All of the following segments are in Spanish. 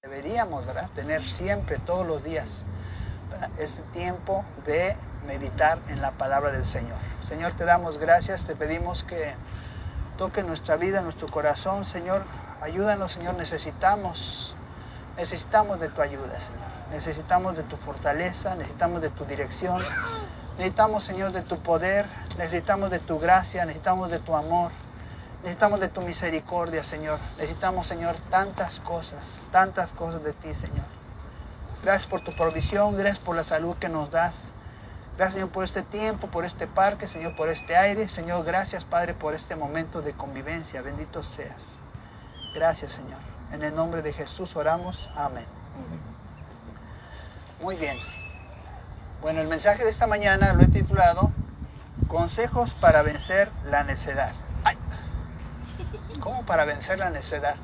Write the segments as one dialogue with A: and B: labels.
A: Deberíamos, ¿verdad?, tener siempre, todos los días, ¿verdad?, este tiempo de meditar en la palabra del Señor. Señor, te damos gracias, te pedimos que toque nuestra vida, nuestro corazón, Señor. Ayúdanos, Señor, necesitamos de tu ayuda, Señor. Necesitamos de tu fortaleza, necesitamos de tu dirección, necesitamos, Señor, de tu poder, necesitamos de tu gracia, necesitamos de tu amor, necesitamos de tu misericordia, Señor. Necesitamos, Señor, tantas cosas de ti, Señor. Gracias por tu provisión, gracias por la salud que nos das. Gracias, Señor, por este tiempo, por este parque, Señor, por este aire. Señor, gracias, Padre, por este momento de convivencia. Bendito seas. Gracias, Señor. En el nombre de Jesús oramos. Amén. Muy bien. Bueno, el mensaje de esta mañana lo he titulado Consejos para vencer la necedad. ¡Ay! ¿Cómo para vencer la necedad?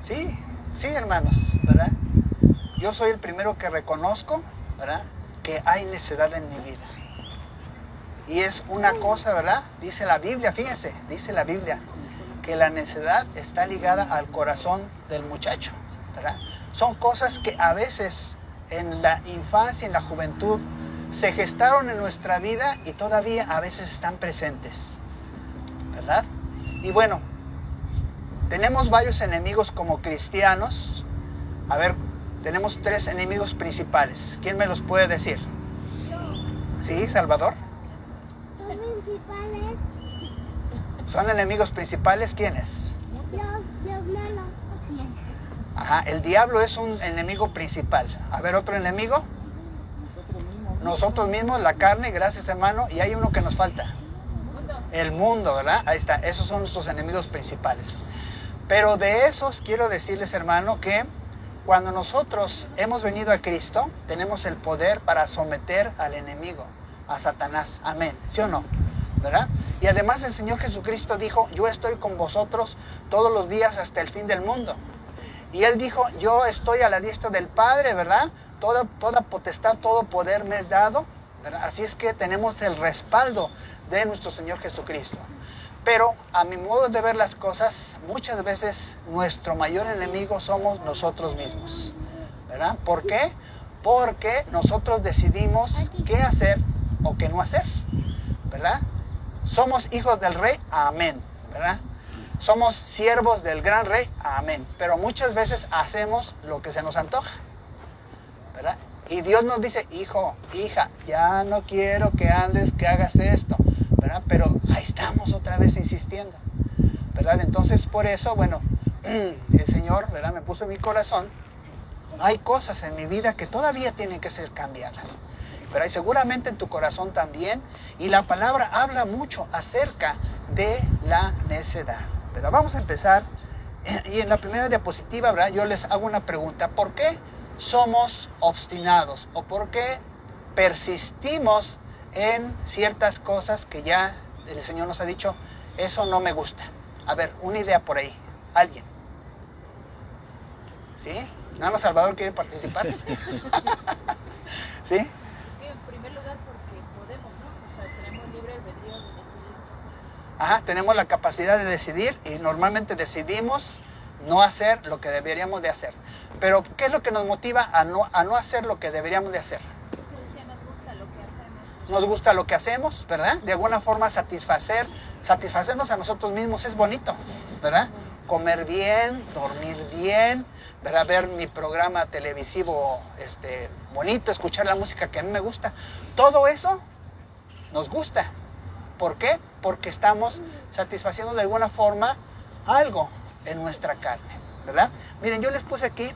A: Sí, hermanos, ¿verdad? Yo soy el primero que reconozco, ¿verdad?, que hay necedad en mi vida. Y es una cosa, ¿verdad? Dice la Biblia, fíjense, dice la Biblia, que la necedad está ligada al corazón del muchacho, ¿verdad? Son cosas que a veces en la infancia, en la juventud, se gestaron en nuestra vida y todavía a veces están presentes, ¿verdad? Y bueno, tenemos varios enemigos como cristianos. A ver, tenemos 3 enemigos principales. ¿Quién me los puede decir? ¿Sí, Salvador?
B: Los principales.
A: ¿Son enemigos principales? ¿Quiénes?
B: Dios malo.
A: Ajá, el diablo es un enemigo principal. A ver, otro enemigo. Nosotros mismos, la carne, gracias, hermano. Y hay uno que nos falta. El mundo, ¿verdad? Ahí está, esos son nuestros enemigos principales. Pero de esos quiero decirles, hermano, que cuando nosotros hemos venido a Cristo, tenemos el poder para someter al enemigo, a Satanás. Amén. ¿Sí o no? ¿Verdad? Y además el Señor Jesucristo dijo, yo estoy con vosotros todos los días hasta el fin del mundo. Y Él dijo, yo estoy a la diestra del Padre, ¿verdad? Toda potestad, todo poder me es dado, ¿verdad? Así es que tenemos el respaldo de nuestro Señor Jesucristo. Pero a mi modo de ver las cosas, muchas veces nuestro mayor enemigo somos nosotros mismos, ¿verdad? ¿Por qué? Porque nosotros decidimos qué hacer o qué no hacer, ¿verdad? Somos hijos del Rey, amén, ¿verdad? Somos siervos del gran Rey, amén. Pero muchas veces hacemos lo que se nos antoja, ¿verdad? Y Dios nos dice, hijo, hija, ya no quiero que andes, que hagas esto, ¿verdad? Pero ahí estamos otra vez insistiendo, ¿verdad? Entonces, por eso, bueno, el Señor, ¿verdad?, me puso en mi corazón, hay cosas en mi vida que todavía tienen que ser cambiadas, pero hay seguramente en tu corazón también, y la palabra habla mucho acerca de la necedad, ¿verdad? Vamos a empezar, y en la primera diapositiva, ¿verdad?, yo les hago una pregunta, ¿por qué somos obstinados? ¿O por qué persistimos en ciertas cosas que ya el Señor nos ha dicho, eso no me gusta? A ver, una idea por ahí. ¿Alguien? ¿Sí? ¿Nada más Salvador quiere participar? ¿Sí?
C: En primer lugar porque podemos, ¿no? O sea, tenemos libre albedrío de decidir.
A: Ajá, tenemos la capacidad de decidir y normalmente decidimos no hacer lo que deberíamos de hacer. Pero, ¿qué es lo que nos motiva a no hacer lo que deberíamos de hacer?
C: Es que nos gusta lo que hacemos.
A: Nos gusta lo que hacemos, ¿verdad? De alguna forma satisfacernos a nosotros mismos es bonito, ¿verdad? Comer bien, dormir bien, ¿verdad? Ver mi programa televisivo bonito, escuchar la música que a mí me gusta. Todo eso nos gusta. ¿Por qué? Porque estamos satisfaciendo de alguna forma algo en nuestra carne, ¿verdad? Miren, yo les puse aquí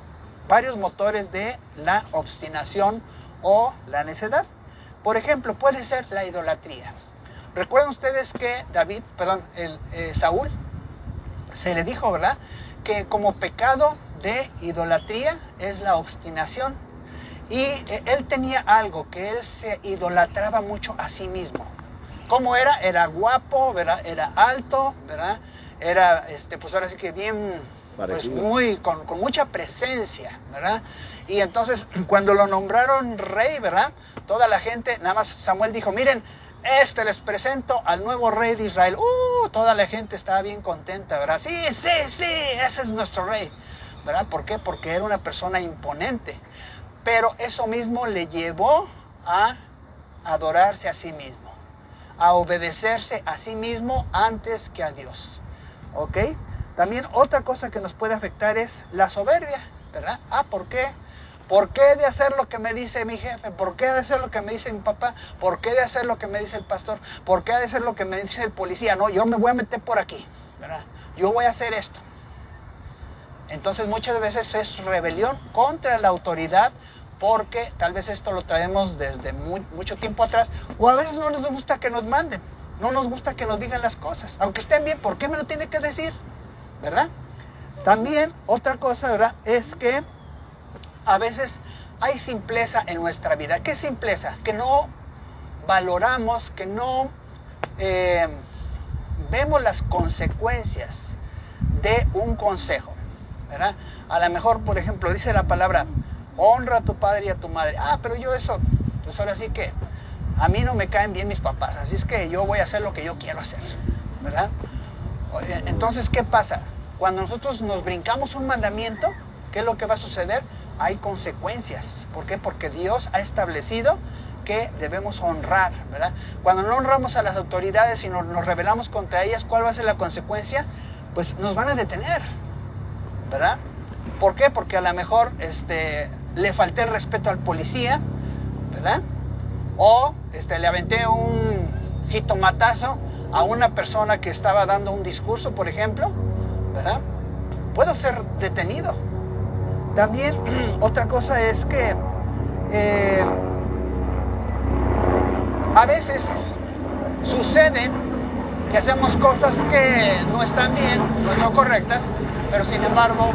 A: varios motores de la obstinación o la necedad. Por ejemplo, puede ser la idolatría. ¿Recuerdan ustedes que Saúl se le dijo, ¿verdad?, que como pecado de idolatría es la obstinación? Y él tenía algo, que él se idolatraba mucho a sí mismo. ¿Cómo era? Era guapo, ¿verdad? Era alto, ¿verdad? Era, pues ahora sí que bien, pues con mucha presencia, ¿verdad? Y entonces, cuando lo nombraron rey, ¿verdad?, toda la gente, nada más Samuel dijo, miren, les presento al nuevo rey de Israel. Toda la gente estaba bien contenta, ¿verdad? Sí, ese es nuestro rey. ¿verdad? ¿Por qué? Porque era una persona imponente. Pero eso mismo le llevó a adorarse a sí mismo, a obedecerse a sí mismo antes que a Dios. ¿Ok? También otra cosa que nos puede afectar es la soberbia, ¿verdad? ¿Por qué? ¿Por qué he de hacer lo que me dice mi jefe? ¿Por qué he de hacer lo que me dice mi papá? ¿Por qué he de hacer lo que me dice el pastor? ¿Por qué he de hacer lo que me dice el policía? No, yo me voy a meter por aquí, ¿verdad? Yo voy a hacer esto. Entonces muchas veces es rebelión contra la autoridad, porque tal vez esto lo traemos desde mucho tiempo atrás, o a veces no nos gusta que nos manden, no nos gusta que nos digan las cosas, aunque estén bien. ¿Por qué me lo tiene que decir? ¿Verdad? También otra cosa, ¿verdad?, es que a veces hay simpleza en nuestra vida. ¿Qué es simpleza? Que no valoramos, que no vemos las consecuencias de un consejo, ¿verdad? A lo mejor, por ejemplo, dice la palabra, honra a tu padre y a tu madre. Pero yo eso, pues ahora sí que a mí no me caen bien mis papás, así es que yo voy a hacer lo que yo quiero hacer, ¿verdad? Entonces, ¿qué pasa? Cuando nosotros nos brincamos un mandamiento, ¿qué es lo que va a suceder? Hay consecuencias. ¿Por qué? Porque Dios ha establecido que debemos honrar, ¿verdad? Cuando no honramos a las autoridades y nos rebelamos contra ellas, ¿cuál va a ser la consecuencia? Pues nos van a detener, ¿verdad? ¿Por qué? Porque a lo mejor le falté el respeto al policía, ¿verdad? O le aventé un jitomatazo a una persona que estaba dando un discurso, por ejemplo, ¿verdad? Puedo ser detenido. También otra cosa es que a veces sucede que hacemos cosas que no están bien, no son correctas, pero sin embargo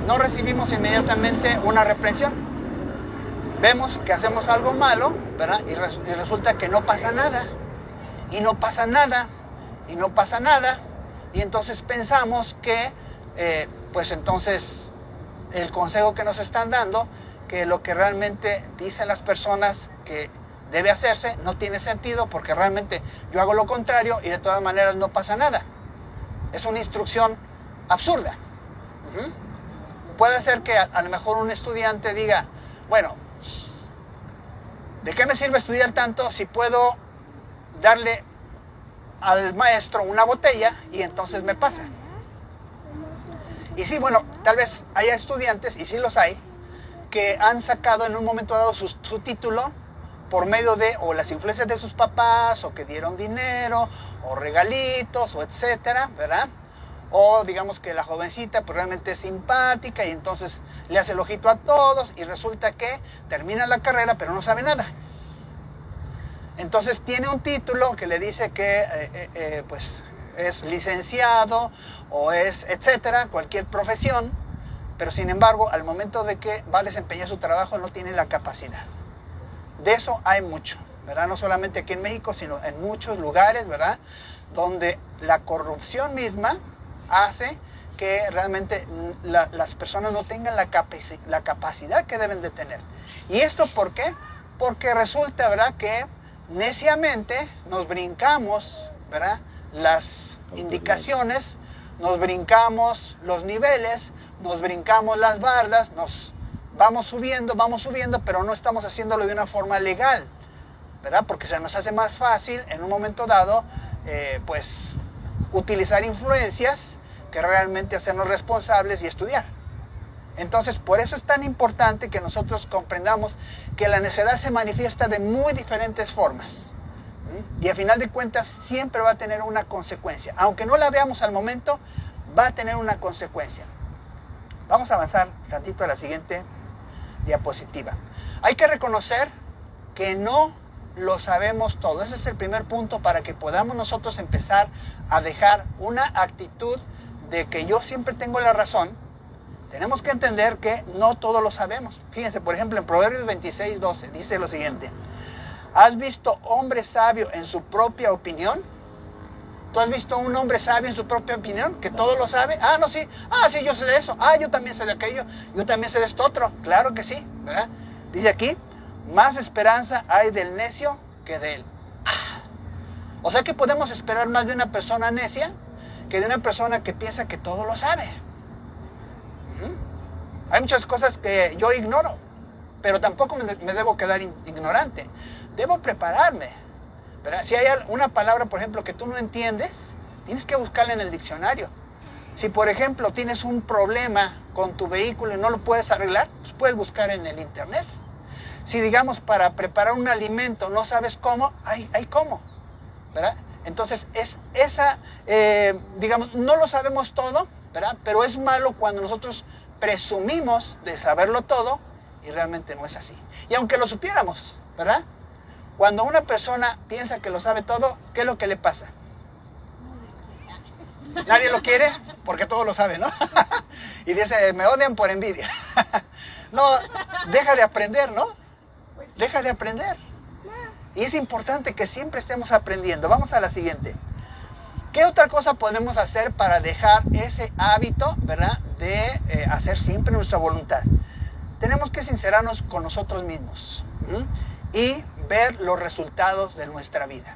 A: no recibimos inmediatamente una reprensión. Vemos que hacemos algo malo, ¿verdad? Y resulta que no pasa nada, y no pasa nada, y no pasa nada, y entonces pensamos que, pues entonces, el consejo que nos están dando, que lo que realmente dicen las personas que debe hacerse, no tiene sentido, porque realmente yo hago lo contrario y de todas maneras no pasa nada. Es una instrucción absurda. Puede ser que a lo mejor un estudiante diga, bueno, ¿de qué me sirve estudiar tanto si puedo darle al maestro una botella y entonces me pasa? Y sí, bueno, tal vez haya estudiantes, y sí los hay, que han sacado en un momento dado su título por medio de o las influencias de sus papás, o que dieron dinero, o regalitos, o etcétera, ¿verdad? O digamos que la jovencita pues realmente es simpática y entonces le hace el ojito a todos y resulta que termina la carrera pero no sabe nada. Entonces tiene un título que le dice que pues es licenciado o es etcétera, cualquier profesión, pero sin embargo al momento de que va a desempeñar su trabajo no tiene la capacidad. De eso hay mucho, ¿verdad? No solamente aquí en México, sino en muchos lugares, ¿verdad? Donde la corrupción misma hace que realmente las personas no tengan la capacidad que deben de tener. ¿Y esto por qué? Porque resulta, ¿verdad?, que neciamente nos brincamos, ¿verdad?, las indicaciones, nos brincamos los niveles, nos brincamos las bardas, nos vamos subiendo, pero no estamos haciéndolo de una forma legal, ¿verdad? Porque se nos hace más fácil en un momento dado, pues, utilizar influencias que realmente hacernos responsables y estudiar. Entonces, por eso es tan importante que nosotros comprendamos que la necedad se manifiesta de muy diferentes formas. Y a final de cuentas siempre va a tener una consecuencia. Aunque no la veamos al momento, va a tener una consecuencia. Vamos a avanzar tantito a la siguiente diapositiva. Hay que reconocer que no lo sabemos todo. Ese es el primer punto para que podamos nosotros empezar a dejar una actitud de que yo siempre tengo la razón. Tenemos que entender que no todo lo sabemos. Fíjense, por ejemplo, en Proverbios 26:12 dice lo siguiente: ¿has visto hombre sabio en su propia opinión? ¿Tú has visto un hombre sabio en su propia opinión? ¿Que todo lo sabe? No, sí. Sí, yo sé de eso. Yo también sé de aquello. Yo también sé de esto otro. Claro que sí, ¿verdad? Dice aquí, más esperanza hay del necio que de él. O sea que podemos esperar más de una persona necia que de una persona que piensa que todo lo sabe. Hay muchas cosas que yo ignoro, pero tampoco me debo quedar ignorante. Debo prepararme, ¿verdad? Si hay una palabra, por ejemplo, que tú no entiendes, tienes que buscarla en el diccionario. Si, por ejemplo, tienes un problema con tu vehículo y no lo puedes arreglar, pues puedes buscar en el internet. Si, digamos, para preparar un alimento no sabes cómo, hay cómo, ¿verdad? Entonces, digamos, no lo sabemos todo, ¿verdad? Pero es malo cuando nosotros presumimos de saberlo todo y realmente no es así. Y aunque lo supiéramos, ¿verdad? Cuando una persona piensa que lo sabe todo, ¿qué es lo que le pasa? Nadie lo quiere porque todo lo sabe, ¿no? Y dice, me odian por envidia. No, deja de aprender, ¿no? Deja de aprender. Y es importante que siempre estemos aprendiendo. Vamos a la siguiente. ¿Qué otra cosa podemos hacer para dejar ese hábito, ¿verdad? De hacer siempre nuestra voluntad. Tenemos que sincerarnos con nosotros mismos y ver los resultados de nuestra vida.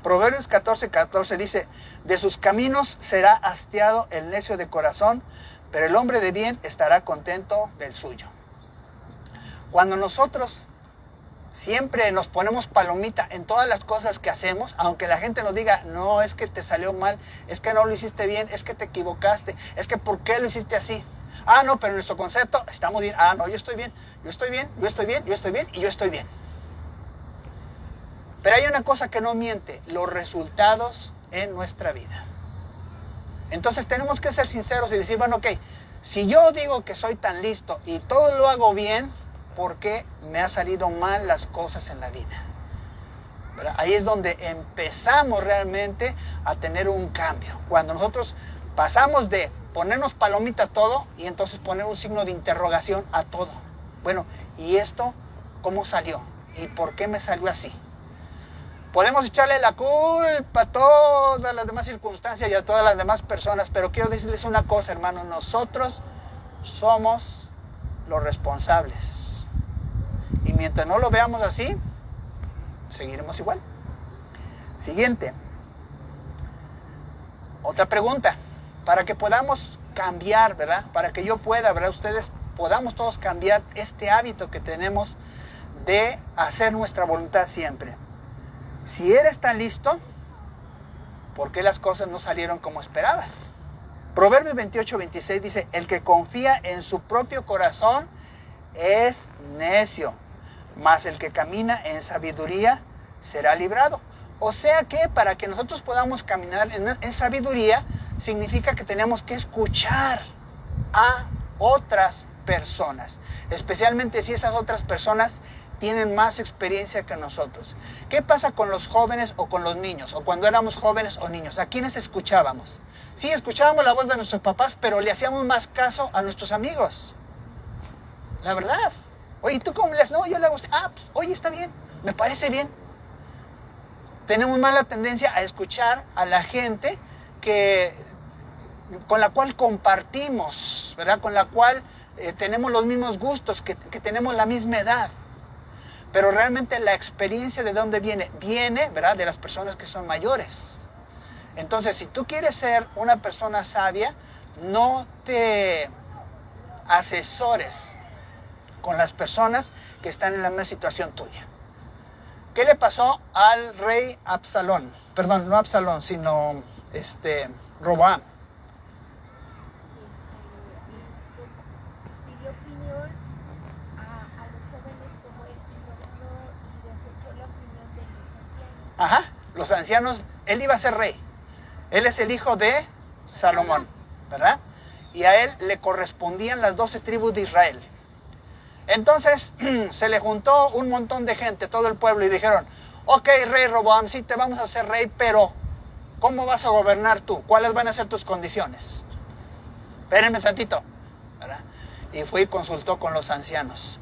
A: Proverbios 14:14 dice, de sus caminos será hastiado el necio de corazón, pero el hombre de bien estará contento del suyo. Cuando nosotros siempre nos ponemos palomita en todas las cosas que hacemos, aunque la gente nos diga, no, es que te salió mal, es que no lo hiciste bien, es que te equivocaste, es que ¿por qué lo hiciste así? Ah, no, pero en nuestro concepto estamos bien. Ah, no, yo estoy bien, yo estoy bien, yo estoy bien, yo estoy bien y yo estoy bien. Pero hay una cosa que no miente, los resultados en nuestra vida. Entonces tenemos que ser sinceros y decir, bueno, ok, si yo digo que soy tan listo y todo lo hago bien, ¿por qué me ha salido mal las cosas en la vida? ¿Verdad? Ahí es donde empezamos realmente a tener un cambio. Cuando nosotros pasamos de ponernos palomita a todo y entonces poner un signo de interrogación a todo. Bueno, ¿y esto cómo salió? ¿Y por qué me salió así? Podemos echarle la culpa a todas las demás circunstancias y a todas las demás personas, pero quiero decirles una cosa, hermanos, nosotros somos los responsables. Y mientras no lo veamos así, seguiremos igual. Siguiente. Otra pregunta. Para que podamos cambiar, ¿verdad? Para que yo pueda, ¿verdad? Ustedes podamos todos cambiar este hábito que tenemos de hacer nuestra voluntad siempre. Si eres tan listo, ¿por qué las cosas no salieron como esperabas? Proverbios 28:26 dice, el que confía en su propio corazón es necio, mas el que camina en sabiduría será librado. O sea que para que nosotros podamos caminar en sabiduría, significa que tenemos que escuchar a otras personas, especialmente si esas otras personas tienen más experiencia que nosotros. ¿Qué pasa con los jóvenes o con los niños? O cuando éramos jóvenes o niños, ¿a quiénes escuchábamos? Sí, escuchábamos la voz de nuestros papás, pero le hacíamos más caso a nuestros amigos. La verdad. Oye, ¿tú cómo le haces? No, yo le hago, pues, oye, está bien, me parece bien. Tenemos más la tendencia a escuchar a la gente con la cual compartimos, ¿verdad? Con la cual tenemos los mismos gustos, que tenemos la misma edad. Pero realmente la experiencia de dónde viene, ¿verdad? De las personas que son mayores. Entonces, si tú quieres ser una persona sabia, no te asesores con las personas que están en la misma situación tuya. ¿Qué le pasó al rey Absalón? Perdón, no Absalón, sino Roboam.
B: Pidió opinión a los jóvenes como él y desechó la opinión de los ancianos.
A: Ajá, los ancianos, él iba a ser rey. Él es el hijo de Salomón, ¿verdad? Y a él le correspondían las 12 tribus de Israel. Entonces se le juntó un montón de gente, todo el pueblo, y dijeron, ok, rey Roboam, sí te vamos a hacer rey, pero ¿cómo vas a gobernar tú? ¿Cuáles van a ser tus condiciones? Espérenme tantito, ¿verdad? Y fue y consultó con los ancianos.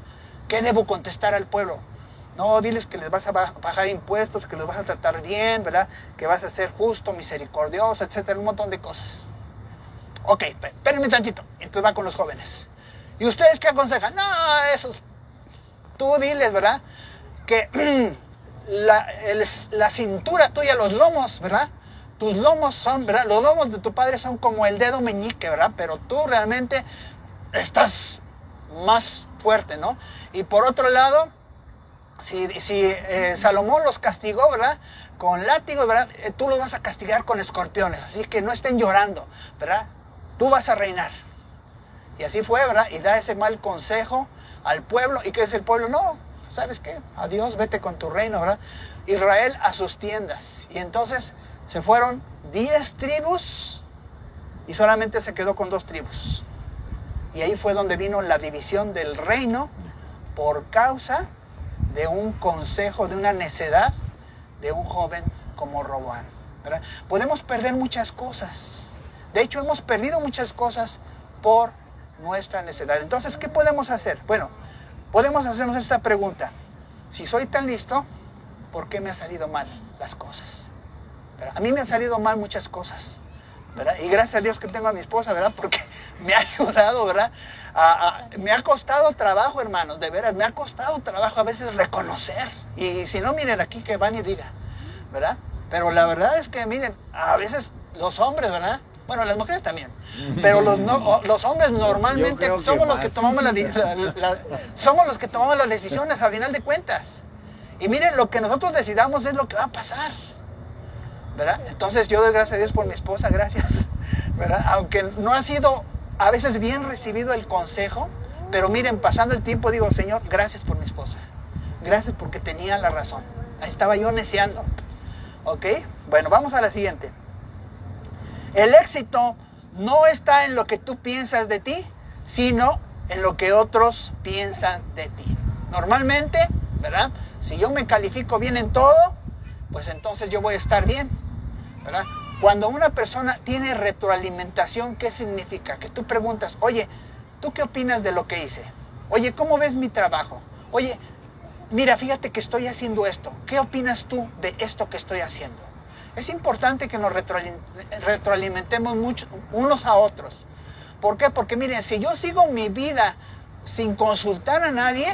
A: ¿Qué debo contestar al pueblo? No, diles que les vas a bajar impuestos, que los vas a tratar bien, ¿verdad? Que vas a ser justo, misericordioso, etcétera, un montón de cosas. Ok, espérenme tantito. Entonces va con los jóvenes. ¿Y ustedes qué aconsejan? No, esos... Tú diles, ¿verdad? Que la cintura tuya, los lomos, ¿verdad? Tus lomos son, ¿verdad? Los lomos de tu padre son como el dedo meñique, ¿verdad? Pero tú realmente estás más fuerte, ¿no? Y por otro lado, si Salomón los castigó, ¿verdad? Con látigos, ¿verdad? Tú los vas a castigar con escorpiones, así que no estén llorando, ¿verdad? Tú vas a reinar. Y así fue, ¿verdad? Y da ese mal consejo al pueblo. ¿Y qué es el pueblo? No, ¿sabes qué? Adiós, vete con tu reino, ¿verdad? Israel a sus tiendas. Y entonces se fueron 10 tribus y solamente se quedó con 2 tribus. Y ahí fue donde vino la división del reino por causa de un consejo, de una necedad de un joven como Roboam, ¿verdad? Podemos perder muchas cosas. De hecho, hemos perdido muchas cosas por nuestra necedad. Entonces, ¿qué podemos hacer? Bueno, podemos hacernos esta pregunta. Si soy tan listo, ¿por qué me han salido mal las cosas? ¿Verdad? A mí me han salido mal muchas cosas, ¿verdad? Y gracias a Dios que tengo a mi esposa, ¿verdad? Porque me ha ayudado, ¿verdad? Me ha costado trabajo, hermanos, de veras, me ha costado trabajo a veces reconocer. Y si no, miren aquí que van y digan, ¿verdad? Pero la verdad es que, miren, a veces los hombres, ¿verdad? Bueno, las mujeres también, pero los hombres normalmente somos los que tomamos somos los que tomamos las decisiones a final de cuentas. Y miren, lo que nosotros decidamos es lo que va a pasar, ¿verdad? Entonces yo doy gracias a Dios por mi esposa, gracias, ¿verdad? Aunque no ha sido a veces bien recibido el consejo, pero miren, pasando el tiempo digo, Señor, gracias por mi esposa, gracias porque tenía la razón, ahí estaba yo neciando, ¿ok? Bueno, vamos a la siguiente. El éxito no está en lo que tú piensas de ti, sino en lo que otros piensan de ti. Normalmente, ¿verdad? Si yo me califico bien en todo, pues entonces yo voy a estar bien, ¿verdad? Cuando una persona tiene retroalimentación, ¿qué significa? Que tú preguntas, oye, ¿tú qué opinas de lo que hice? Oye, ¿cómo ves mi trabajo? Oye, mira, fíjate que estoy haciendo esto. ¿Qué opinas tú de esto que estoy haciendo? Es importante que nos retroalimentemos mucho unos a otros. ¿Por qué? Porque miren, si yo sigo mi vida sin consultar a nadie,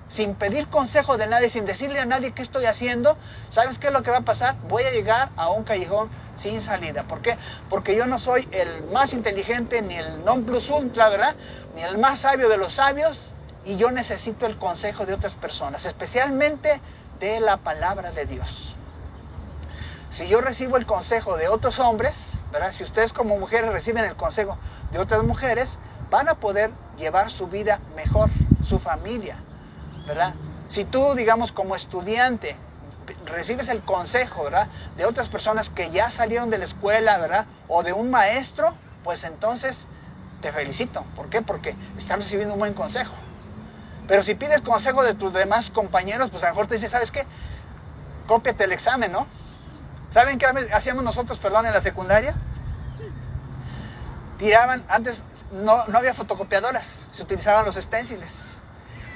A: sin pedir consejo de nadie, sin decirle a nadie qué estoy haciendo, ¿sabes qué es lo que va a pasar? Voy a llegar a un callejón sin salida. ¿Por qué? Porque yo no soy el más inteligente, ni el non plus ultra, ¿verdad? Ni el más sabio de los sabios, y yo necesito el consejo de otras personas, especialmente de la palabra de Dios. Si yo recibo el consejo de otros hombres, ¿verdad? Si ustedes como mujeres reciben el consejo de otras mujeres, van a poder llevar su vida mejor, su familia, ¿verdad? Si tú, digamos, como estudiante, recibes el consejo, ¿verdad? De otras personas que ya salieron de la escuela, ¿verdad? O de un maestro, pues entonces te felicito. ¿Por qué? Porque estás recibiendo un buen consejo. Pero si pides consejo de tus demás compañeros, pues a lo mejor te dicen, ¿sabes qué? Cópiate el examen, ¿no? ¿Saben qué hacíamos nosotros, en la secundaria? Tiraban, antes no había fotocopiadoras, se utilizaban los esténciles.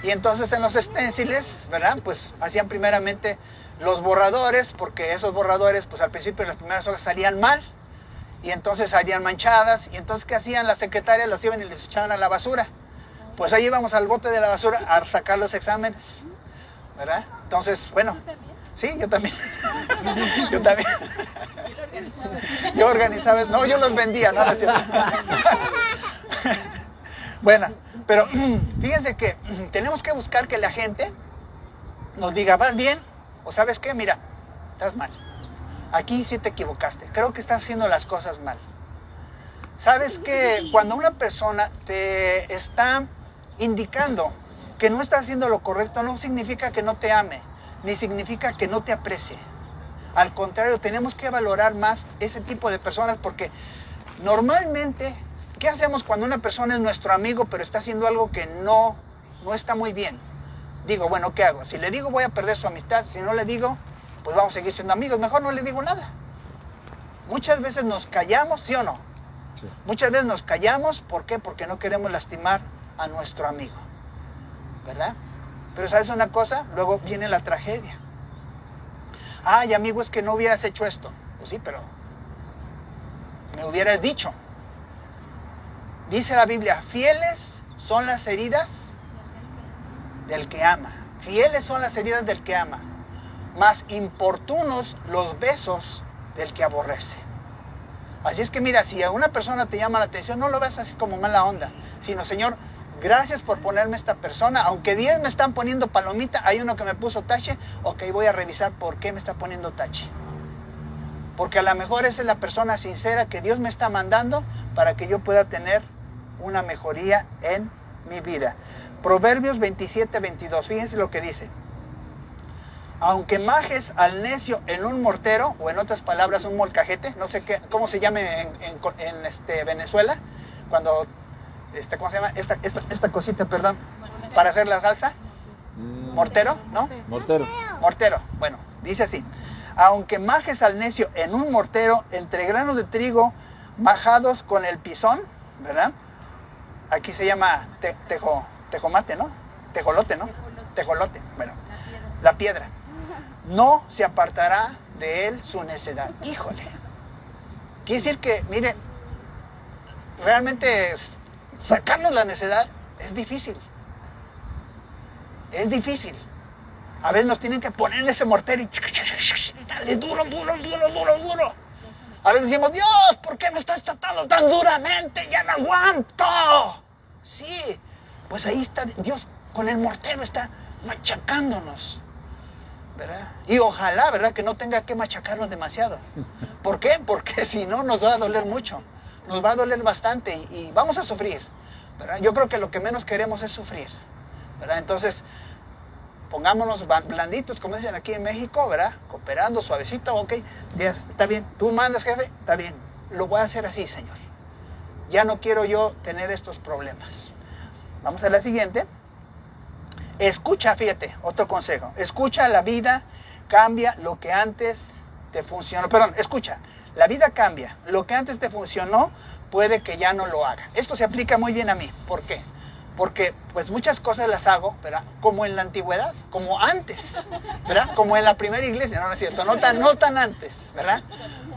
A: Y entonces en los esténciles, ¿verdad? Pues hacían primeramente los borradores, porque esos borradores, pues al principio las primeras hojas salían mal, y entonces salían manchadas, y entonces ¿qué hacían? Las secretarias los iban y les echaban a la basura. Pues ahí íbamos al bote de la basura a sacar los exámenes, ¿verdad? Entonces, bueno... Sí, yo también. Yo también. Yo organizaba. No, yo los vendía, ¿no? Bueno, pero fíjense que tenemos que buscar que la gente nos diga, ¿vas bien? O ¿sabes qué? Mira, estás mal. Aquí sí te equivocaste. Creo que estás haciendo las cosas mal. ¿Sabes que cuando una persona te está indicando que no está haciendo lo correcto, no significa que no te ame, ni significa que no te aprecie? Al contrario, tenemos que valorar más ese tipo de personas, porque normalmente, ¿qué hacemos cuando una persona es nuestro amigo pero está haciendo algo que no está muy bien? Digo, bueno, ¿qué hago? Si le digo, voy a perder su amistad. Si no le digo, pues vamos a seguir siendo amigos. Mejor no le digo nada. Muchas veces nos callamos, ¿sí o no? Sí. Muchas veces nos callamos, ¿por qué? Porque no queremos lastimar a nuestro amigo, ¿verdad? Pero ¿sabes una cosa? Luego viene la tragedia. Ay, amigo, es que no hubieras hecho esto. Pues sí, pero me hubieras dicho. Dice la Biblia, fieles son las heridas del que ama. Fieles son las heridas del que ama. Más importunos los besos del que aborrece. Así es que mira, si a una persona te llama la atención, no lo veas así como mala onda, sino, Señor, Gracias por ponerme esta persona. Aunque 10 me están poniendo palomita, hay uno que me puso tache. Ok, voy a revisar por qué me está poniendo tache. Porque a lo mejor esa es la persona sincera que Dios me está mandando para que yo pueda tener una mejoría en mi vida. Proverbios 27-22, fíjense lo que dice. Aunque majes al necio en un mortero, o en otras palabras un molcajete, no sé qué, cómo se llame en Venezuela, cuando, ¿cómo se llama? Esta cosita, perdón, para hacer la salsa. ¿Mortero? ¿No?
D: Mortero.
A: Mortero, bueno, dice así. Aunque majes al necio en un mortero, entre granos de trigo majados con el pisón, ¿verdad? Aquí se llama tejomate, ¿no? Tejolote, ¿no? Tejolote, bueno, la piedra. No se apartará de él su necedad. Híjole. Quiere decir que, mire, realmente sacarnos la necedad es difícil. Es difícil. A veces nos tienen que poner en ese mortero y dale duro. A veces decimos, Dios, ¿por qué me estás tratando tan duramente? Ya no aguanto. Sí, pues ahí está Dios con el mortero, está machacándonos, ¿verdad? Y ojalá, ¿verdad?, que no tenga que machacarnos demasiado. ¿Por qué? Porque si no nos va a doler mucho, nos va a doler bastante y vamos a sufrir, ¿verdad? Yo creo que lo que menos queremos es sufrir, ¿verdad? Entonces, pongámonos blanditos, como dicen aquí en México, ¿verdad? Cooperando, suavecito, ok, está bien. Tú mandas, jefe, está bien. Lo voy a hacer así, Señor. Ya no quiero yo tener estos problemas. Vamos a la siguiente. Escucha, fíjate, otro consejo. Escucha, la vida cambia lo que antes te funcionó. Perdón, escucha, la vida cambia. Lo que antes te funcionó puede que ya no lo haga. Esto se aplica muy bien a mí. ¿Por qué? Porque pues muchas cosas las hago, ¿verdad?, como en la antigüedad, como antes, ¿verdad? Como en la primera iglesia, no es cierto, no tan antes, ¿verdad?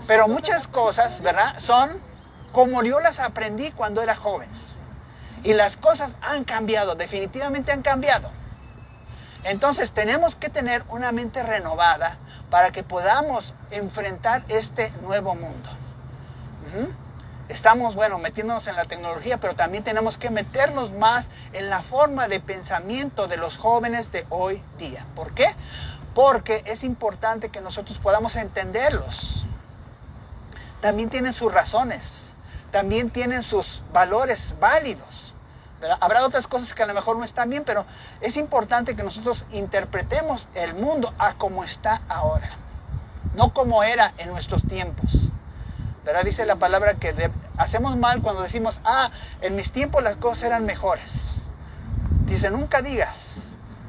A: Pero muchas cosas, ¿verdad?, son como yo las aprendí cuando era joven. Y las cosas han cambiado, definitivamente han cambiado. Entonces tenemos que tener una mente renovada para que podamos enfrentar este nuevo mundo. Estamos, metiéndonos en la tecnología, pero también tenemos que meternos más en la forma de pensamiento de los jóvenes de hoy día. ¿Por qué? Porque es importante que nosotros podamos entenderlos. También tienen sus razones, también tienen sus valores válidos, ¿verdad? Habrá otras cosas que a lo mejor no están bien, pero es importante que nosotros interpretemos el mundo a como está ahora, no como era en nuestros tiempos. ¿Verdad? Dice la palabra que hacemos mal cuando decimos, en mis tiempos las cosas eran mejores. Dice, nunca digas,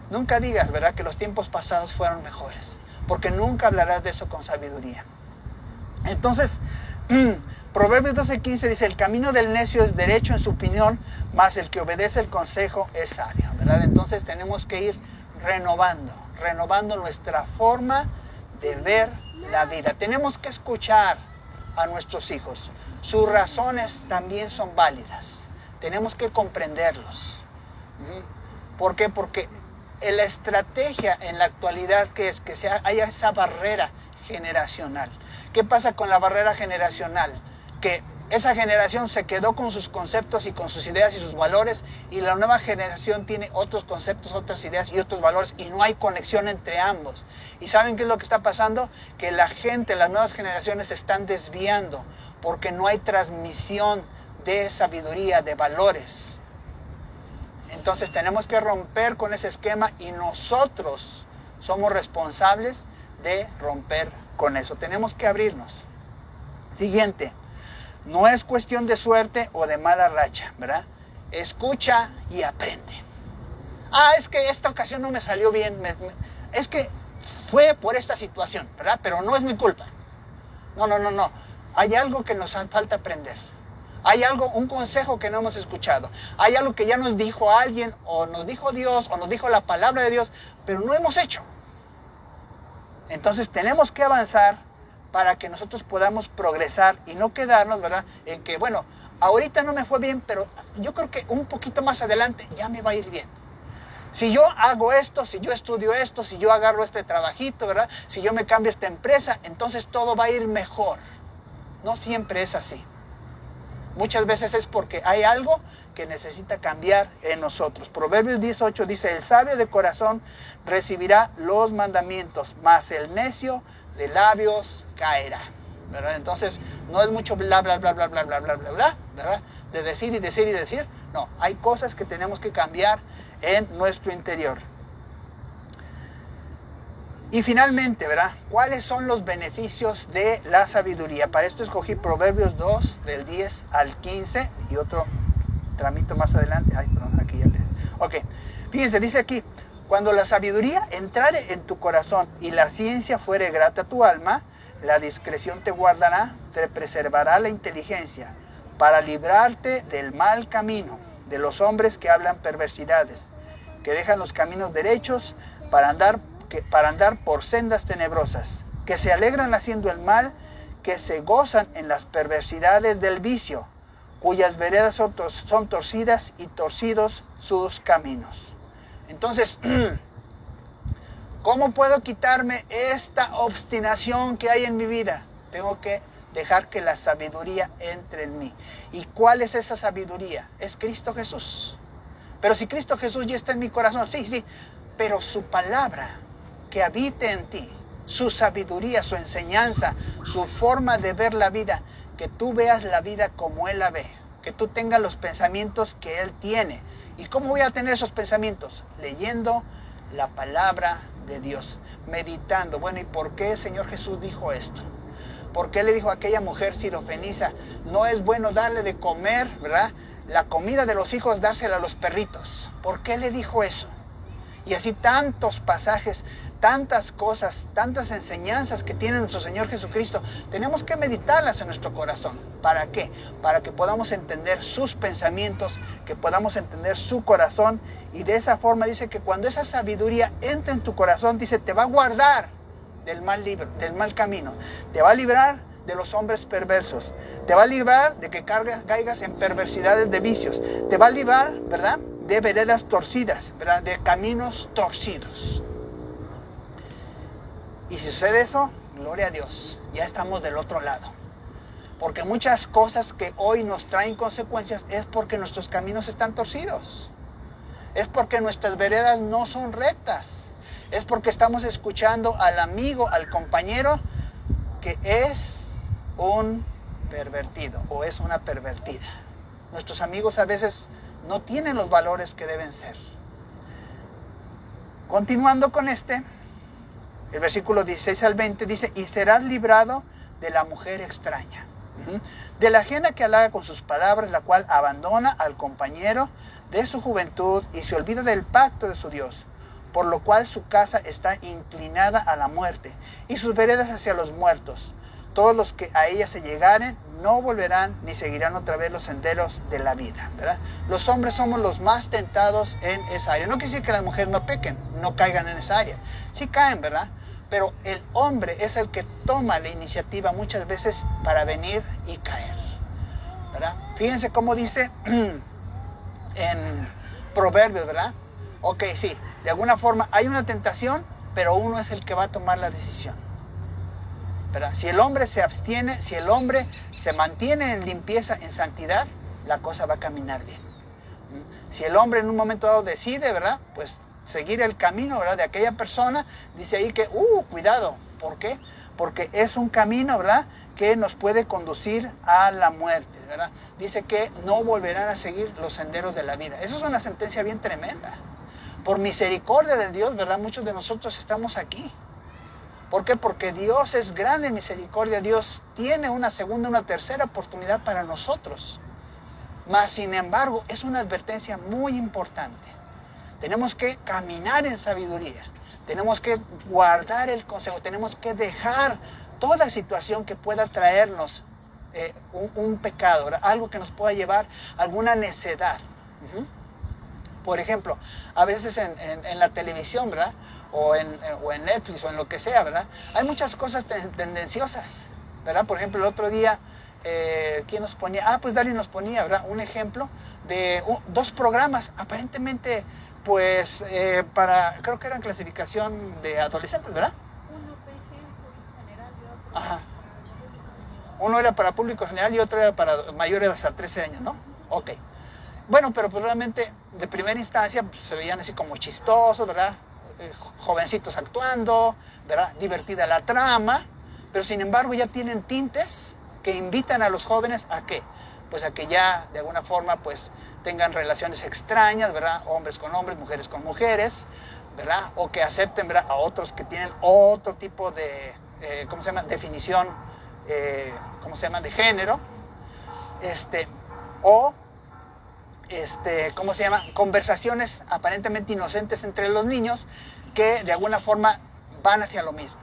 A: ¿verdad?, que los tiempos pasados fueron mejores, porque nunca hablarás de eso con sabiduría. Entonces, Proverbios 12:15 dice, el camino del necio es derecho en su opinión, mas el que obedece el consejo es sabio, ¿verdad? Entonces tenemos que ir renovando nuestra forma de ver la vida. Tenemos que escuchar a nuestros hijos. Sus razones también son válidas. Tenemos que comprenderlos. ¿Por qué? Porque la estrategia en la actualidad que es que haya esa barrera generacional. ¿Qué pasa con la barrera generacional? Que esa generación se quedó con sus conceptos y con sus ideas y sus valores, y la nueva generación tiene otros conceptos, otras ideas y otros valores, y no hay conexión entre ambos. ¿Y saben qué es lo que está pasando? Que la gente, las nuevas generaciones se están desviando porque no hay transmisión de sabiduría, de valores. Entonces tenemos que romper con ese esquema y nosotros somos responsables de romper con eso. Tenemos que abrirnos. Siguiente. No es cuestión de suerte o de mala racha, ¿verdad? Escucha y aprende. Es que esta ocasión no me salió bien, es que fue por esta situación, ¿verdad? Pero no es mi culpa. No. Hay algo que nos falta aprender. Hay un consejo que no hemos escuchado. Hay algo que ya nos dijo alguien, o nos dijo Dios, o nos dijo la palabra de Dios, pero no hemos hecho. Entonces tenemos que avanzar para que nosotros podamos progresar y no quedarnos, ¿verdad?, en que, ahorita no me fue bien, pero yo creo que un poquito más adelante ya me va a ir bien. Si yo hago esto, si yo estudio esto, si yo agarro este trabajito, ¿verdad?, si yo me cambio esta empresa, entonces todo va a ir mejor. No siempre es así. Muchas veces es porque hay algo que necesita cambiar en nosotros. Proverbios 18 dice, el sabio de corazón recibirá los mandamientos, mas el necio de labios caerá. ¿Verdad? Entonces, no es mucho bla, bla, bla, bla, bla, bla, bla, bla, bla, ¿verdad? De decir y decir y decir. No, hay cosas que tenemos que cambiar en nuestro interior. Y finalmente, ¿verdad? ¿Cuáles son los beneficios de la sabiduría? Para esto escogí Proverbios 2, del 10 al 15, y otro tramito más adelante. Ay, perdón, aquí ya le... Ok, fíjense, dice aquí, cuando la sabiduría entrare en tu corazón y la ciencia fuere grata a tu alma, la discreción te guardará, te preservará la inteligencia, para librarte del mal camino, de los hombres que hablan perversidades, que dejan los caminos derechos para andar por sendas tenebrosas, que se alegran haciendo el mal, que se gozan en las perversidades del vicio, cuyas veredas son torcidas y torcidos sus caminos. Entonces, ¿cómo puedo quitarme esta obstinación que hay en mi vida? Tengo que dejar que la sabiduría entre en mí. ¿Y cuál es esa sabiduría? Es Cristo Jesús. Pero si Cristo Jesús ya está en mi corazón, sí, pero su palabra que habite en ti, su sabiduría, su enseñanza, su forma de ver la vida, que tú veas la vida como Él la ve, que tú tengas los pensamientos que Él tiene. ¿Y cómo voy a tener esos pensamientos? Leyendo la palabra de Dios, meditando. Bueno, ¿y por qué el Señor Jesús dijo esto? ¿Por qué le dijo a aquella mujer sirofeniza, no es bueno darle de comer, ¿verdad? La comida de los hijos, dársela a los perritos? ¿Por qué le dijo eso? Y así tantos pasajes, tantas cosas, tantas enseñanzas que tiene nuestro Señor Jesucristo, tenemos que meditarlas en nuestro corazón. ¿Para qué? Para que podamos entender sus pensamientos, que podamos entender su corazón, y de esa forma dice que cuando esa sabiduría entra en tu corazón, dice, te va a guardar del mal camino, te va a librar de los hombres perversos, te va a librar de que caigas en perversidades de vicios, te va a librar, ¿verdad?, de veredas torcidas, ¿verdad?, de caminos torcidos. Y si sucede eso, gloria a Dios, ya estamos del otro lado. Porque muchas cosas que hoy nos traen consecuencias es porque nuestros caminos están torcidos. Es porque nuestras veredas no son rectas. Es porque estamos escuchando al amigo, al compañero, que es un pervertido o es una pervertida. Nuestros amigos a veces no tienen los valores que deben ser. Continuando con el versículo 16 al 20 dice, y serás librado de la mujer extraña, de la ajena que halaga con sus palabras, la cual abandona al compañero de su juventud y se olvida del pacto de su Dios, por lo cual su casa está inclinada a la muerte y sus veredas hacia los muertos. Todos los que a ella se llegaren no volverán ni seguirán otra vez los senderos de la vida, ¿verdad? Los hombres somos los más tentados en esa área. No quiere decir que las mujeres no pequen, no caigan en esa área. Sí caen, ¿verdad? Pero el hombre es el que toma la iniciativa muchas veces para venir y caer, ¿verdad? Fíjense cómo dice en Proverbios, ¿verdad? Ok, sí, de alguna forma hay una tentación, pero uno es el que va a tomar la decisión, ¿verdad? Si el hombre se abstiene, si el hombre se mantiene en limpieza, en santidad, la cosa va a caminar bien. Si el hombre en un momento dado decide, ¿verdad?, pues seguir el camino, ¿verdad?, de aquella persona, dice ahí que, cuidado. ¿Por qué? Porque es un camino, ¿verdad?, que nos puede conducir a la muerte, ¿verdad? Dice que no volverán a seguir los senderos de la vida. Eso es una sentencia bien tremenda. Por misericordia de Dios, ¿verdad?, muchos de nosotros estamos aquí. ¿Por qué? Porque Dios es grande en misericordia. Dios tiene una segunda, una tercera oportunidad para nosotros. Mas, sin embargo, es una advertencia muy importante. Tenemos que caminar en sabiduría. Tenemos que guardar el consejo. Tenemos que dejar toda situación que pueda traernos un pecado, ¿verdad?, algo que nos pueda llevar a alguna necedad. Por ejemplo, a veces en la televisión, ¿verdad?, o en Netflix o en lo que sea, ¿verdad?, hay muchas cosas tendenciosas, ¿verdad? Por ejemplo, el otro día, ¿quién nos ponía? Pues Dari nos ponía, ¿verdad?, un ejemplo de dos programas, aparentemente, pues, creo que eran clasificación de adolescentes, ¿verdad?
C: Uno público general y otro
A: Ajá.
C: para
A: Uno era para público general y otro era para mayores hasta 13 años, ¿no? Ok. Bueno, pero pues realmente de primera instancia pues, se veían así como chistosos, ¿verdad? Jovencitos actuando, ¿verdad? Divertida la trama, pero sin embargo ya tienen tintes que invitan a los jóvenes a qué, pues a que ya de alguna forma pues tengan relaciones extrañas, ¿verdad? Hombres con hombres, mujeres con mujeres, ¿verdad? O que acepten, ¿verdad? A otros que tienen otro tipo de, ¿cómo se llama? Definición, ¿cómo se llama? De género, ¿cómo se llama? Conversaciones aparentemente inocentes entre los niños que de alguna forma van hacia lo mismo.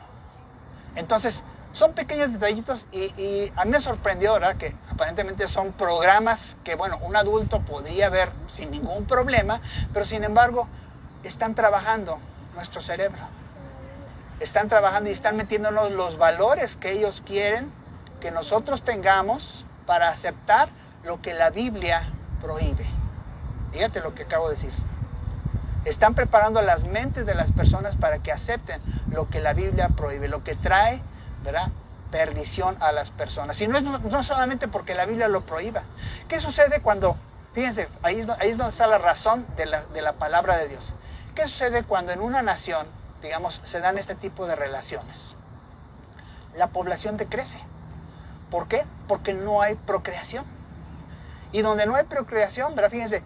A: Entonces, son pequeños detallitos y a mí me sorprendió, ¿verdad? Que aparentemente son programas que, bueno, un adulto podría ver sin ningún problema, pero sin embargo, están trabajando nuestro cerebro. Están trabajando y están metiéndonos los valores que ellos quieren que nosotros tengamos para aceptar lo que la Biblia prohíbe. Fíjate lo que acabo de decir. Están preparando las mentes de las personas para que acepten lo que la Biblia prohíbe, lo que trae, ¿verdad?, perdición a las personas. Y no solamente porque la Biblia lo prohíba. ¿Qué sucede cuando, fíjense, ahí es donde está la razón de la palabra de Dios? ¿Qué sucede cuando en una nación, digamos, se dan este tipo de relaciones? La población decrece. ¿Por qué? Porque no hay procreación. Y donde no hay procreación, ¿verdad? Fíjense,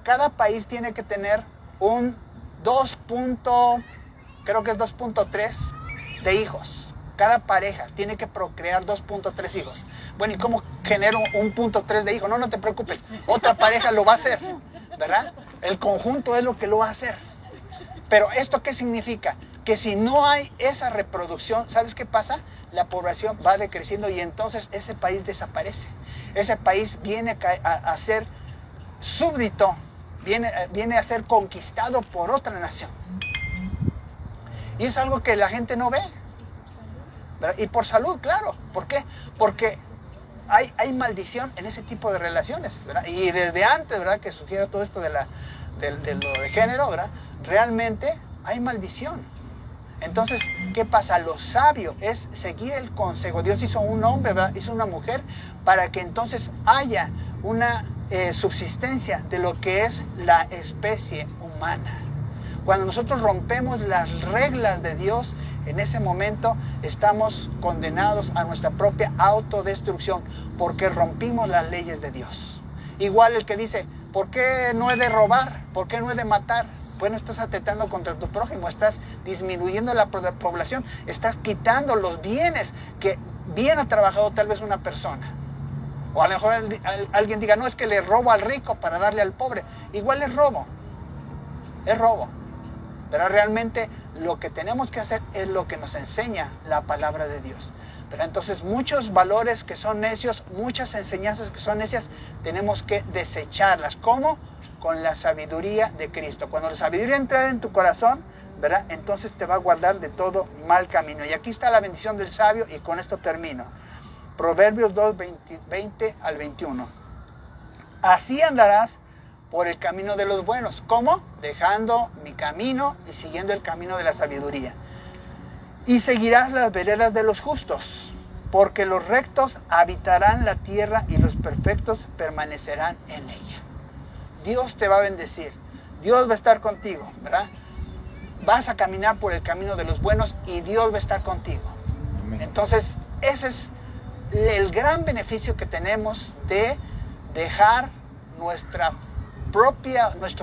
A: cada país tiene que tener un 2.3 de hijos. Cada pareja tiene que procrear 2.3 hijos. Bueno, ¿y cómo genero un 1.3 de hijos? No te preocupes, otra pareja lo va a hacer, ¿verdad? El conjunto es lo que lo va a hacer. Pero ¿esto qué significa? Que si no hay esa reproducción, ¿sabes qué pasa? La población va decreciendo y entonces ese país desaparece. Ese país viene a ser súbdito, viene a ser conquistado por otra nación. Y es algo que la gente no ve. ¿Verdad? Y por salud, claro. ¿Por qué? Porque hay maldición en ese tipo de relaciones, ¿verdad? Y desde antes, ¿verdad?, que surgiera todo esto de lo de género, ¿verdad?, realmente hay maldición. Entonces, ¿qué pasa? Lo sabio es seguir el consejo. Dios hizo un hombre, ¿verdad?, hizo una mujer para que entonces haya una subsistencia de lo que es la especie humana. Cuando nosotros rompemos las reglas de Dios, en ese momento estamos condenados a nuestra propia autodestrucción porque rompimos las leyes de Dios. Igual el que dice, ¿por qué no he de robar? ¿Por qué no he de matar? Bueno, estás atentando contra tu prójimo, estás disminuyendo la población, estás quitando los bienes que bien ha trabajado tal vez una persona. O a lo mejor alguien diga, no, es que le robo al rico para darle al pobre. Igual es robo. Es robo. Pero realmente lo que tenemos que hacer es lo que nos enseña la palabra de Dios. Pero entonces muchos valores que son necios, muchas enseñanzas que son necias, tenemos que desecharlas. ¿Cómo? Con la sabiduría de Cristo. Cuando la sabiduría entra en tu corazón, ¿verdad?, entonces te va a guardar de todo mal camino. Y aquí está la bendición del sabio y con esto termino. Proverbios 2, 20 al 21. Así andarás por el camino de los buenos. ¿Cómo? Dejando mi camino y siguiendo el camino de la sabiduría. Y seguirás las veredas de los justos, porque los rectos habitarán la tierra y los perfectos permanecerán en ella. Dios te va a bendecir. Dios va a estar contigo, ¿verdad? Vas a caminar por el camino de los buenos y Dios va a estar contigo. Amén. Entonces, ese es el gran beneficio que tenemos de dejar nuestro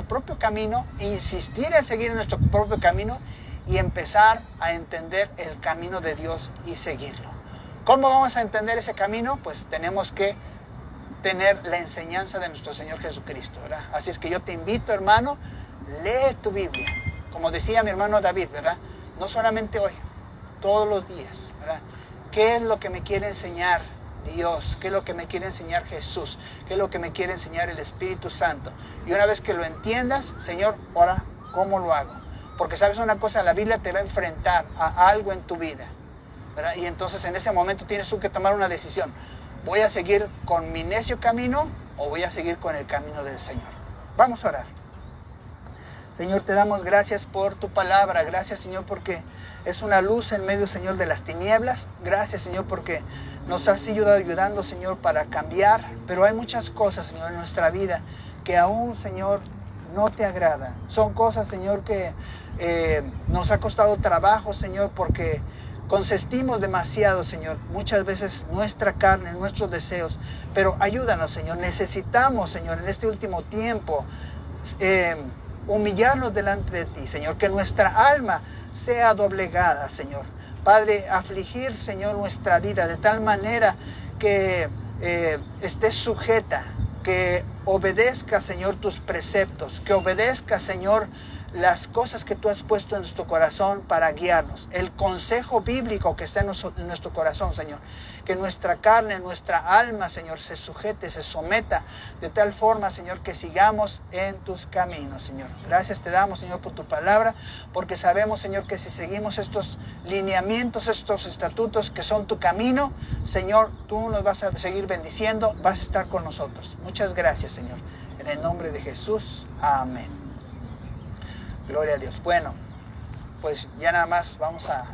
A: propio camino, insistir en seguir en nuestro propio camino y empezar a entender el camino de Dios y seguirlo. ¿Cómo vamos a entender ese camino? Pues tenemos que tener la enseñanza de nuestro Señor Jesucristo, ¿verdad? Así es que yo te invito, hermano, lee tu Biblia. Como decía mi hermano David, ¿verdad? No solamente hoy, todos los días, ¿verdad? ¿Qué es lo que me quiere enseñar Dios? ¿Qué es lo que me quiere enseñar Jesús? ¿Qué es lo que me quiere enseñar el Espíritu Santo? Y una vez que lo entiendas, Señor, ahora, ¿cómo lo hago? Porque sabes una cosa, la Biblia te va a enfrentar a algo en tu vida, ¿verdad? Y entonces en ese momento tienes tú que tomar una decisión. ¿Voy a seguir con mi necio camino o voy a seguir con el camino del Señor? Vamos a orar. Señor, te damos gracias por tu palabra. Gracias, Señor, porque es una luz en medio, Señor, de las tinieblas. Gracias, Señor, porque nos has ido ayudando, Señor, para cambiar. Pero hay muchas cosas, Señor, en nuestra vida que aún, Señor, no te agrada. Son cosas, Señor, que nos ha costado trabajo, Señor, porque consentimos demasiado, Señor, muchas veces nuestra carne, nuestros deseos, pero ayúdanos, Señor. Necesitamos, Señor, en este último tiempo humillarnos delante de ti, Señor, que nuestra alma sea doblegada, Señor. Padre, afligir, Señor, nuestra vida de tal manera que esté sujeta, que obedezca, Señor, tus preceptos, que obedezca, Señor, las cosas que tú has puesto en nuestro corazón para guiarnos, el consejo bíblico que está en nuestro corazón, Señor, que nuestra carne, nuestra alma, Señor, se sujete, se someta, de tal forma, Señor, que sigamos en tus caminos, Señor. Gracias te damos, Señor, por tu palabra, porque sabemos, Señor, que si seguimos estos lineamientos, estos estatutos que son tu camino, Señor, tú nos vas a seguir bendiciendo, vas a estar con nosotros. Muchas gracias, Señor. En el nombre de Jesús, amén. Gloria a Dios. Bueno, pues ya nada más vamos a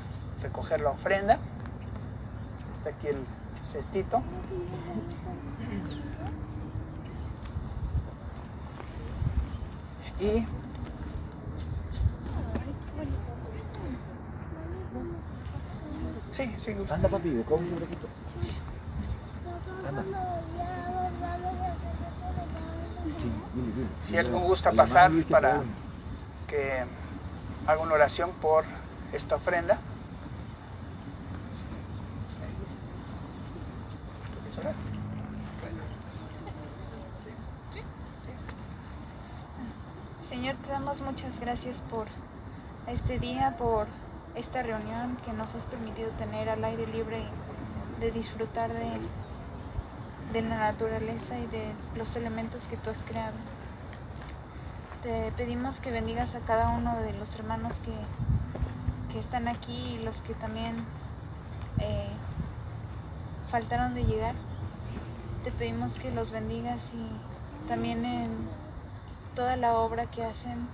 A: recoger la ofrenda. Está aquí el cestito. Y sí.
D: Anda, papi, con un besito. Anda. Sí, dile.
A: si alguien gusta pasar para que haga una oración por esta ofrenda.
B: Señor, te damos muchas gracias por este día, por esta reunión que nos has permitido tener al aire libre y de disfrutar de la naturaleza y de los elementos que tú has creado. Te pedimos que bendigas a cada uno de los hermanos que están aquí y los que también faltaron de llegar. Te pedimos que los bendigas y también en toda la obra que hacen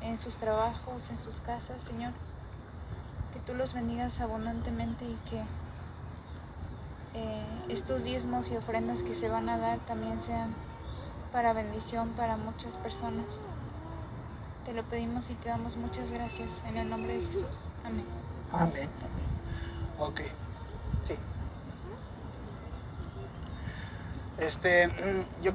B: en sus trabajos, en sus casas, Señor. Que tú los bendigas abundantemente y que estos diezmos y ofrendas que se van a dar también sean para bendición para muchas personas. Te lo pedimos y te damos muchas gracias en el nombre de Jesús. Amén.
A: Amén. Ok. Sí. Yo